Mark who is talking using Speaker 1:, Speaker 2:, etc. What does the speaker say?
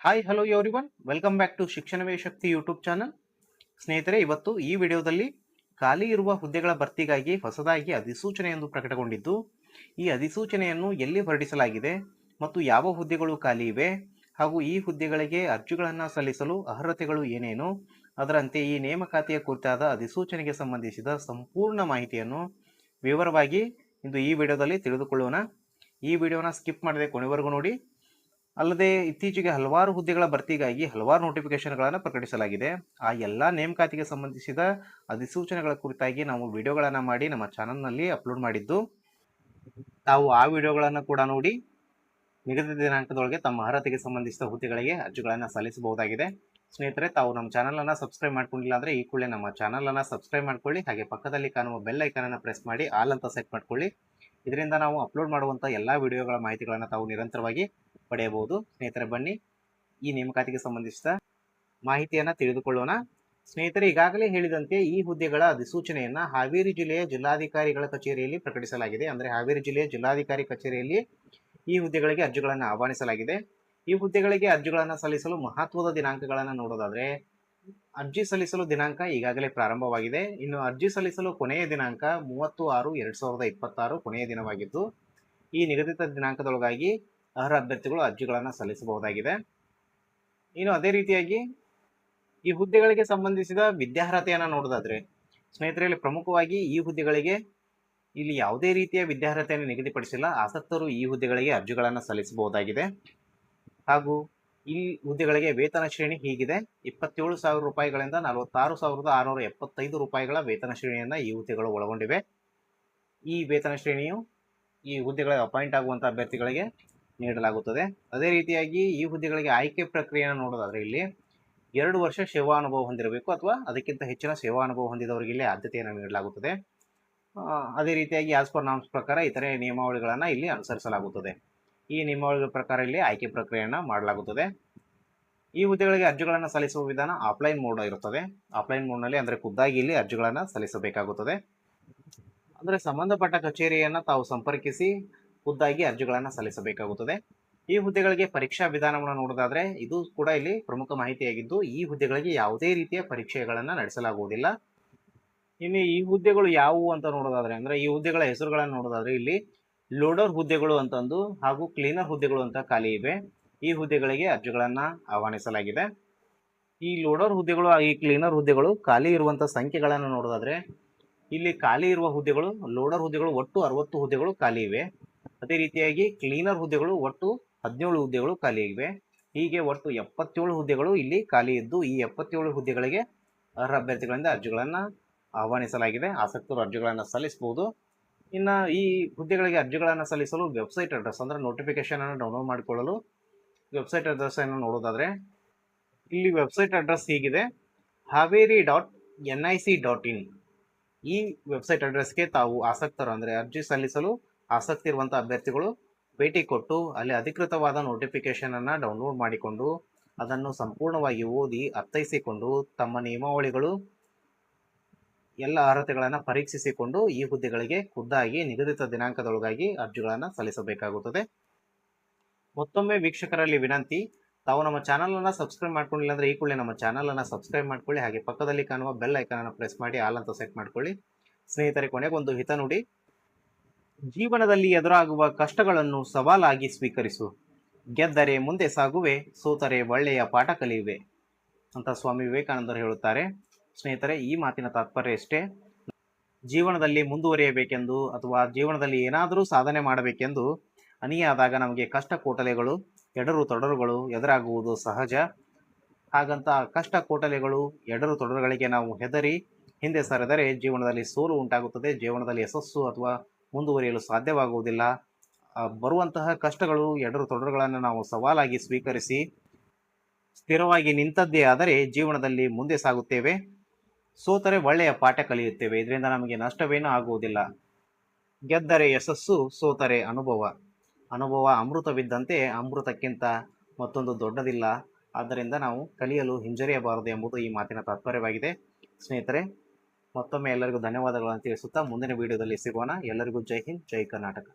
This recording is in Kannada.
Speaker 1: Hi hello everyone, welcome back to Shikshanave Shakti YouTube channel. ಸ್ನೇಹಿತರೆ, ಇವತ್ತು ಈ ವಿಡಿಯೋದಲ್ಲಿ ಖಾಲಿ ಇರುವ ಹುದ್ದೆಗಳ ಭರ್ತಿಗಾಗಿ ಹೊಸದಾಗಿ ಅಧಿಸೂಚನೆಯೊಂದು ಪ್ರಕಟಗೊಂಡಿದ್ದು, ಈ ಅಧಿಸೂಚನೆಯನ್ನು ಎಲ್ಲಿ ಹೊರಡಿಸಲಾಗಿದೆ ಮತ್ತು ಯಾವ ಹುದ್ದೆಗಳು ಖಾಲಿ ಇವೆ ಹಾಗೂ ಈ ಹುದ್ದೆಗಳಿಗೆ ಅರ್ಜಿಗಳನ್ನು ಸಲ್ಲಿಸಲು ಅರ್ಹತೆಗಳು ಏನೇನು, ಅದರಂತೆ ಈ ನೇಮಕಾತಿಯ ಕುರಿತಾದ ಅಧಿಸೂಚನೆಗೆ ಸಂಬಂಧಿಸಿದ ಸಂಪೂರ್ಣ ಮಾಹಿತಿಯನ್ನು ವಿವರವಾಗಿ ಇಂದು ಈ ವಿಡಿಯೋದಲ್ಲಿ ತಿಳಿದುಕೊಳ್ಳೋಣ. ಈ ವಿಡಿಯೋನ ಸ್ಕಿಪ್ ಮಾಡದೆ ಕೊನೆವರೆಗೂ ನೋಡಿ. ಅಲ್ಲದೆ ಇತ್ತೀಚೆಗೆ ಹಲವಾರು ಹುದ್ದೆಗಳ ಭರ್ತಿಗಾಗಿ ಹಲವಾರು ನೋಟಿಫಿಕೇಶನ್ಗಳನ್ನು ಪ್ರಕಟಿಸಲಾಗಿದೆ. ಆ ಎಲ್ಲ ನೇಮಕಾತಿಗೆ ಸಂಬಂಧಿಸಿದ ಅಧಿಸೂಚನೆಗಳ ಕುರಿತಾಗಿ ನಾವು ವಿಡಿಯೋಗಳನ್ನು ಮಾಡಿ ನಮ್ಮ ಚಾನಲ್ನಲ್ಲಿ ಅಪ್ಲೋಡ್ ಮಾಡಿದ್ದು, ತಾವು ಆ ವಿಡಿಯೋಗಳನ್ನು ಕೂಡ ನೋಡಿ ನಿಗದಿತ ದಿನಾಂಕದೊಳಗೆ ತಮ್ಮ ಅರ್ಹತೆಗೆ ಸಂಬಂಧಿಸಿದ ಹುದ್ದೆಗಳಿಗೆ ಅರ್ಜಿಗಳನ್ನು ಸಲ್ಲಿಸಬಹುದಾಗಿದೆ. ಸ್ನೇಹಿತರೆ, ತಾವು ನಮ್ಮ ಚಾನಲನ್ನು ಸಬ್ಸ್ಕ್ರೈಬ್ ಮಾಡ್ಕೊಂಡಿಲ್ಲ ಅಂದರೆ ಈ ಕೂಡಲೇ ನಮ್ಮ ಚಾನಲನ್ನು ಸಬ್ಸ್ಕ್ರೈಬ್ ಮಾಡ್ಕೊಳ್ಳಿ. ಹಾಗೆ ಪಕ್ಕದಲ್ಲಿ ಕಾಣುವ ಬೆಲ್ ಐಕಾನನ್ನು ಪ್ರೆಸ್ ಮಾಡಿ ಆಲ್ ಅಂತ ಸೆಟ್ ಮಾಡ್ಕೊಳ್ಳಿ. ಇದರಿಂದ ನಾವು ಅಪ್ಲೋಡ್ ಮಾಡುವಂಥ ಎಲ್ಲ ವಿಡಿಯೋಗಳ ಮಾಹಿತಿಗಳನ್ನು ತಾವು ನಿರಂತರವಾಗಿ ಪಡೆಯಬಹುದು. ಸ್ನೇಹಿತರೆ, ಬನ್ನಿ ಈ ನೇಮಕಾತಿಗೆ ಸಂಬಂಧಿಸಿದ ಮಾಹಿತಿಯನ್ನು ತಿಳಿದುಕೊಳ್ಳೋಣ. ಸ್ನೇಹಿತರೆ, ಈಗಾಗಲೇ ಹೇಳಿದಂತೆ ಈ ಹುದ್ದೆಗಳ ಅಧಿಸೂಚನೆಯನ್ನು ಹಾವೇರಿ ಜಿಲ್ಲೆಯ ಜಿಲ್ಲಾಧಿಕಾರಿಗಳ ಕಚೇರಿಯಲ್ಲಿ ಪ್ರಕಟಿಸಲಾಗಿದೆ. ಅಂದರೆ ಹಾವೇರಿ ಜಿಲ್ಲೆಯ ಜಿಲ್ಲಾಧಿಕಾರಿ ಕಚೇರಿಯಲ್ಲಿ ಈ ಹುದ್ದೆಗಳಿಗೆ ಅರ್ಜಿಗಳನ್ನು ಆಹ್ವಾನಿಸಲಾಗಿದೆ. ಈ ಹುದ್ದೆಗಳಿಗೆ ಅರ್ಜಿಗಳನ್ನು ಸಲ್ಲಿಸಲು ಮಹತ್ವದ ದಿನಾಂಕಗಳನ್ನು ನೋಡೋದಾದರೆ, ಅರ್ಜಿ ಸಲ್ಲಿಸಲು ದಿನಾಂಕ ಈಗಾಗಲೇ ಪ್ರಾರಂಭವಾಗಿದೆ. ಇನ್ನು ಅರ್ಜಿ ಸಲ್ಲಿಸಲು ಕೊನೆಯ ದಿನಾಂಕ 30/6/2026 ಕೊನೆಯ ದಿನವಾಗಿದ್ದು, ಈ ನಿಗದಿತ ದಿನಾಂಕದೊಳಗಾಗಿ ಅರ್ಹ ಅಭ್ಯರ್ಥಿಗಳು ಅರ್ಜಿಗಳನ್ನು ಸಲ್ಲಿಸಬಹುದಾಗಿದೆ. ಇನ್ನು ಅದೇ ರೀತಿಯಾಗಿ ಈ ಹುದ್ದೆಗಳಿಗೆ ಸಂಬಂಧಿಸಿದ ವಿದ್ಯಾರ್ಹತೆಯನ್ನು ನೋಡೋದಾದ್ರೆ, ಸ್ನೇಹಿತರೆ, ಇಲ್ಲಿ ಪ್ರಮುಖವಾಗಿ ಈ ಹುದ್ದೆಗಳಿಗೆ ಇಲ್ಲಿ ಯಾವುದೇ ರೀತಿಯ ವಿದ್ಯಾರ್ಹತೆಯನ್ನು ನಿಗದಿಪಡಿಸಿಲ್ಲ. ಆಸಕ್ತರು ಈ ಹುದ್ದೆಗಳಿಗೆ ಅರ್ಜಿಗಳನ್ನು ಸಲ್ಲಿಸಬಹುದಾಗಿದೆ. ಹಾಗೂ ಈ ಹುದ್ದೆಗಳಿಗೆ ವೇತನ ಶ್ರೇಣಿ ಹೀಗಿದೆ: 27,000 ರೂಪಾಯಿಗಳಿಂದ 46,675 ರೂಪಾಯಿಗಳ ವೇತನ ಶ್ರೇಣಿಯನ್ನು ಈ ಹುದ್ದೆಗಳು ಒಳಗೊಂಡಿವೆ. ಈ ವೇತನ ಶ್ರೇಣಿಯು ಈ ಹುದ್ದೆಗಳಿಗೆ ಅಪಾಯಿಂಟ್ ಆಗುವಂಥ ಅಭ್ಯರ್ಥಿಗಳಿಗೆ ನೀಡಲಾಗುತ್ತದೆ. ಅದೇ ರೀತಿಯಾಗಿ ಈ ಹುದ್ದೆಗಳಿಗೆ ಆಯ್ಕೆ ಪ್ರಕ್ರಿಯೆಯನ್ನು ನೋಡೋದಾದರೆ, ಇಲ್ಲಿ 2 ವರ್ಷ ಸೇವಾ ಅನುಭವ ಹೊಂದಿರಬೇಕು ಅಥವಾ ಅದಕ್ಕಿಂತ ಹೆಚ್ಚಿನ ಸೇವಾ ಅನುಭವ ಹೊಂದಿದವರಿಗೆ ಇಲ್ಲಿ ಆದ್ಯತೆಯನ್ನು ನೀಡಲಾಗುತ್ತದೆ. ಅದೇ ರೀತಿಯಾಗಿ ಆಸ್ ಪರ್ ನಾಮ್ಸ್ ಪ್ರಕಾರ ಇತರೆ ನಿಯಮಾವಳಿಗಳನ್ನು ಇಲ್ಲಿ ಅನುಸರಿಸಲಾಗುತ್ತದೆ. ಈ ನಿಯಮಾವಳಿಗಳ ಪ್ರಕಾರ ಇಲ್ಲಿ ಆಯ್ಕೆ ಪ್ರಕ್ರಿಯೆಯನ್ನು ಮಾಡಲಾಗುತ್ತದೆ. ಈ ಹುದ್ದೆಗಳಿಗೆ ಅರ್ಜಿಗಳನ್ನು ಸಲ್ಲಿಸುವ ವಿಧಾನ ಆಫ್ಲೈನ್ ಮೋಡ್ ಇರುತ್ತದೆ. ಆಫ್ಲೈನ್ ಮೋಡ್ನಲ್ಲಿ ಅಂದರೆ ಖುದ್ದಾಗಿ ಇಲ್ಲಿ ಅರ್ಜಿಗಳನ್ನು ಸಲ್ಲಿಸಬೇಕಾಗುತ್ತದೆ. ಅಂದರೆ ಸಂಬಂಧಪಟ್ಟ ಕಚೇರಿಯನ್ನು ತಾವು ಸಂಪರ್ಕಿಸಿ ಖುದ್ದಾಗಿ ಅರ್ಜಿಗಳನ್ನು ಸಲ್ಲಿಸಬೇಕಾಗುತ್ತದೆ. ಈ ಹುದ್ದೆಗಳಿಗೆ ಪರೀಕ್ಷಾ ವಿಧಾನವನ್ನು ನೋಡೋದಾದರೆ, ಇದು ಕೂಡ ಇಲ್ಲಿ ಪ್ರಮುಖ ಮಾಹಿತಿಯಾಗಿದ್ದು, ಈ ಹುದ್ದೆಗಳಿಗೆ ಯಾವುದೇ ರೀತಿಯ ಪರೀಕ್ಷೆಗಳನ್ನು ನಡೆಸಲಾಗುವುದಿಲ್ಲ. ಇನ್ನು ಈ ಹುದ್ದೆಗಳು ಯಾವುವು ಅಂತ ನೋಡೋದಾದ್ರೆ, ಅಂದರೆ ಈ ಹುದ್ದೆಗಳ ಹೆಸರುಗಳನ್ನು ನೋಡೋದಾದ್ರೆ, ಇಲ್ಲಿ ಲೋಡರ್ ಹುದ್ದೆಗಳು ಅಂತಂದು ಹಾಗೂ ಕ್ಲೀನರ್ ಹುದ್ದೆಗಳು ಅಂತ ಖಾಲಿ ಇವೆ. ಈ ಹುದ್ದೆಗಳಿಗೆ ಅರ್ಜಿಗಳನ್ನು ಆಹ್ವಾನಿಸಲಾಗಿದೆ. ಈ ಲೋಡರ್ ಹುದ್ದೆಗಳು ಈ ಕ್ಲೀನರ್ ಹುದ್ದೆಗಳು ಖಾಲಿ ಇರುವಂಥ ಸಂಖ್ಯೆಗಳನ್ನು ನೋಡೋದಾದ್ರೆ, ಇಲ್ಲಿ ಖಾಲಿ ಇರುವ ಹುದ್ದೆಗಳು, ಲೋಡರ್ ಹುದ್ದೆಗಳು ಒಟ್ಟು 60 ಹುದ್ದೆಗಳು ಖಾಲಿ ಇವೆ. ಅದೇ ರೀತಿಯಾಗಿ ಕ್ಲೀನರ್ ಹುದ್ದೆಗಳು ಒಟ್ಟು 17 ಹುದ್ದೆಗಳು ಖಾಲಿ ಇವೆ. ಹೀಗೆ ಒಟ್ಟು 77 ಹುದ್ದೆಗಳು ಇಲ್ಲಿ ಖಾಲಿ ಇದ್ದು, ಈ 77 ಹುದ್ದೆಗಳಿಗೆ ಅರ್ಹ ಅಭ್ಯರ್ಥಿಗಳಿಂದ ಅರ್ಜಿಗಳನ್ನು ಆಹ್ವಾನಿಸಲಾಗಿದೆ. ಆಸಕ್ತರು ಅರ್ಜಿಗಳನ್ನು ಸಲ್ಲಿಸಬಹುದು. ಇನ್ನು ಈ ಹುದ್ದೆಗಳಿಗೆ ಅರ್ಜಿಗಳನ್ನು ಸಲ್ಲಿಸಲು ವೆಬ್ಸೈಟ್ ಅಡ್ರೆಸ್, ಅಂದರೆ ನೋಟಿಫಿಕೇಶನ್ ಅನ್ನು ಡೌನ್ಲೋಡ್ ಮಾಡಿಕೊಳ್ಳಲು ವೆಬ್ಸೈಟ್ ಅಡ್ರೆಸ್ ಅನ್ನು ನೋಡೋದಾದರೆ, ಇಲ್ಲಿ ವೆಬ್ಸೈಟ್ ಅಡ್ರೆಸ್ ಹೀಗಿದೆ: haveri.nic.in. ಈ ವೆಬ್ಸೈಟ್ ಅಡ್ರೆಸ್ಗೆ ತಾವು ಆಸಕ್ತರು, ಅಂದರೆ ಅರ್ಜಿ ಸಲ್ಲಿಸಲು ಆಸಕ್ತಿ ಇರುವಂಥ ಅಭ್ಯರ್ಥಿಗಳು ಭೇಟಿ ಕೊಟ್ಟು ಅಲ್ಲಿ ಅಧಿಕೃತವಾದ ನೋಟಿಫಿಕೇಶನ್ ಅನ್ನು ಡೌನ್ಲೋಡ್ ಮಾಡಿಕೊಂಡು ಅದನ್ನು ಸಂಪೂರ್ಣವಾಗಿ ಓದಿ ಅರ್ಥೈಸಿಕೊಂಡು ತಮ್ಮ ನಿಯಮಾವಳಿಗಳು ಎಲ್ಲ ಅರ್ಹತೆಗಳನ್ನು ಪರೀಕ್ಷಿಸಿಕೊಂಡು ಈ ಹುದ್ದೆಗಳಿಗೆ ಖುದ್ದಾಗಿ ನಿಗದಿತ ದಿನಾಂಕದೊಳಗಾಗಿ ಅರ್ಜಿಗಳನ್ನು ಸಲ್ಲಿಸಬೇಕಾಗುತ್ತದೆ. ಮತ್ತೊಮ್ಮೆ ವೀಕ್ಷಕರಲ್ಲಿ ವಿನಂತಿ, ತಾವು ನಮ್ಮ ಚಾನಲನ್ನು ಸಬ್ಸ್ಕ್ರೈಬ್ ಮಾಡ್ಕೊಂಡಿಲ್ಲ ಅಂದರೆ ಈ ಕೂಡಲೇ ನಮ್ಮ ಚಾನಲನ್ನು ಸಬ್ಸ್ಕ್ರೈಬ್ ಮಾಡ್ಕೊಳ್ಳಿ. ಹಾಗೆ ಪಕ್ಕದಲ್ಲಿ ಕಾಣುವ ಬೆಲ್ ಐಕಾನನ್ನು ಪ್ರೆಸ್ ಮಾಡಿ ಆಲ್ ಅಂತ ಸೆಟ್ ಮಾಡ್ಕೊಳ್ಳಿ. ಸ್ನೇಹಿತರೆ, ಕೊನೆಗೊಂದು ಹಿತ ನುಡಿ: ಜೀವನದಲ್ಲಿ ಎದುರಾಗುವ ಕಷ್ಟಗಳನ್ನು ಸವಾಲಾಗಿ ಸ್ವೀಕರಿಸು, ಗೆದ್ದರೆ ಮುಂದೆ ಸಾಗುವೆ, ಸೋತರೆ ಒಳ್ಳೆಯ ಪಾಠ ಕಲಿಯುವೆ ಅಂತ ಸ್ವಾಮಿ ವಿವೇಕಾನಂದರು ಹೇಳುತ್ತಾರೆ. ಸ್ನೇಹಿತರೆ, ಈ ಮಾತಿನ ತಾತ್ಪರ್ಯ ಇಷ್ಟೇ: ಜೀವನದಲ್ಲಿ ಮುಂದುವರಿಯಬೇಕೆಂದು ಅಥವಾ ಜೀವನದಲ್ಲಿ ಏನಾದರೂ ಸಾಧನೆ ಮಾಡಬೇಕೆಂದು ಅನಿಯಾದಾಗ ನಮಗೆ ಕಷ್ಟ ಕೋಟಲೆಗಳು, ಎಡರು ತೊಡರುಗಳು ಎದುರಾಗುವುದು ಸಹಜ. ಹಾಗಂತ ಕಷ್ಟ ಕೋಟಲೆಗಳು, ಎಡರು ತೊಡರುಗಳಿಗೆ ನಾವು ಹೆದರಿ ಹಿಂದೆ ಸರಿದರೆ ಜೀವನದಲ್ಲಿ ಸೋಲು ಉಂಟಾಗುತ್ತದೆ. ಜೀವನದಲ್ಲಿ ಯಶಸ್ಸು ಅಥವಾ ಮುಂದುವರಿಯಲು ಸಾಧ್ಯವಾಗುವುದಿಲ್ಲ. ಬರುವಂತಹ ಕಷ್ಟಗಳು, ಎಡರು ತೊಡರುಗಳನ್ನು ನಾವು ಸವಾಲಾಗಿ ಸ್ವೀಕರಿಸಿ ಸ್ಥಿರವಾಗಿ ನಿಂತದ್ದೇ ಆದರೆ ಜೀವನದಲ್ಲಿ ಮುಂದೆ ಸಾಗುತ್ತೇವೆ. ಸೋತರೆ ಒಳ್ಳೆಯ ಪಾಠ ಕಲಿಯುತ್ತೇವೆ. ಇದರಿಂದ ನಮಗೆ ನಷ್ಟವೇನೂ ಆಗುವುದಿಲ್ಲ. ಗೆದ್ದರೆ ಯಶಸ್ಸು, ಸೋತರೆ ಅನುಭವ. ಅನುಭವ ಅಮೃತವಿದ್ದಂತೆ, ಅಮೃತಕ್ಕಿಂತ ಮತ್ತೊಂದು ದೊಡ್ಡದಿಲ್ಲ. ಆದ್ದರಿಂದ ನಾವು ಕಲಿಯಲು ಹಿಂಜರಿಯಬಾರದು ಎಂಬುದು ಈ ಮಾತಿನ ತಾತ್ಪರ್ಯವಾಗಿದೆ. ಸ್ನೇಹಿತರೆ, ಮತ್ತೊಮ್ಮೆ ಎಲ್ಲರಿಗೂ ಧನ್ಯವಾದಗಳನ್ನು ತಿಳಿಸುತ್ತಾ ಮುಂದಿನ ವಿಡಿಯೋದಲ್ಲಿ ಸಿಗೋಣ. ಎಲ್ಲರಿಗೂ ಜೈ ಹಿಂದ್, ಜೈ ಕರ್ನಾಟಕ.